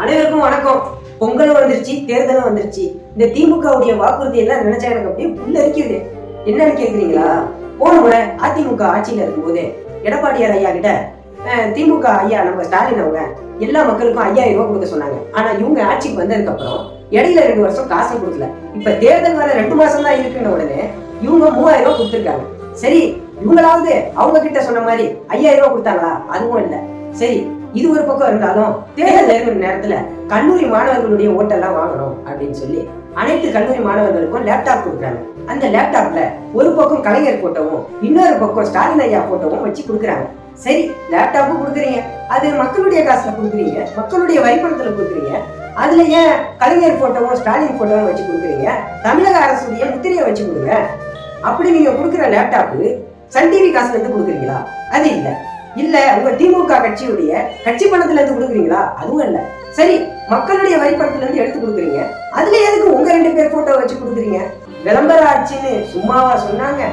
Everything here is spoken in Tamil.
அனைவருக்கும் வணக்கம். பொங்கலும் வந்துருச்சு, தேர்தலும் வந்துருச்சு. இந்த திமுகவுடைய வாக்குறுதி எல்லாம் நினைச்சா எனக்கு அப்படியே புல்லரிக்குது. என்னன்னு கேக்குறீங்களா? போன முறை அதிமுக ஆட்சியில இருக்கும்போது எடப்பாடியார் ஐயா கிட்ட திமுக ஐயா நம்ம ஸ்டாலின் அவங்க எல்லா மக்களுக்கும் 5000 ரூபாய் கொடுக்க சொன்னாங்க. ஆனா இவங்க ஆட்சிக்கு வந்ததுக்கு அப்புறம் இடையில 2 வருஷம் காசு கொடுக்கல. இப்ப தேர்தல் வர 2 மாசம் தான் இருக்குன்னு உடனே இவங்க 3000 ரூபாய் கொடுத்துருக்காங்க. சரி, இவங்களாவது அவங்க கிட்ட சொன்ன மாதிரி 5000 ரூபாய் கொடுத்தாங்களா? அதுவும் இல்ல. சரி, இது ஒரு பக்கம் இருந்தாலும் தேர்தல் நெருங்கிற நேரத்துல கல்லூரி மாணவர்களுடைய ஓட்டெல்லாம் வாங்கணும் அப்படின்னு சொல்லி அனைத்து கல்லூரி மாணவர்களுக்கும் லேப்டாப் கொடுக்குறாங்க. அந்த லேப்டாப்ல ஒரு பக்கம் கலைஞர் போட்டோவும் இன்னொரு பக்கம் ஸ்டாலின் ஐயா போட்டோவும் வச்சு கொடுக்குறாங்க. சரி, லேப்டாப்பும் கொடுக்குறீங்க, அது மக்களுடைய காசுல கொடுக்குறீங்க, மக்களுடைய வரிப்பணத்துல கொடுக்குறீங்க. அதுல ஏன் கலைஞர் போட்டோவும் ஸ்டாலின் போட்டோவும் வச்சு கொடுக்குறீங்க? தமிழக அரசுடைய முத்திரையை வச்சு கொடுங்க. அப்படி நீங்க கொடுக்குற லேப்டாப்பு சன் டிவி காசுல இருந்து கொடுக்குறீங்களா? அது இல்ல. இல்ல உங்க திமுக கட்சியுடைய கட்சி பணத்துல இருந்து கொடுக்குறீங்களா? அதுவும் இல்ல. சரி, மக்களுடைய வரிப்பணத்துல இருந்து எடுத்து கொடுக்குறீங்க, அதுல எதுக்கு உங்க 2 பேர் போட்டோ வச்சு கொடுக்குறீங்க? விளம்பர ஆட்சின்னு சும்மாவா சொன்னாங்க?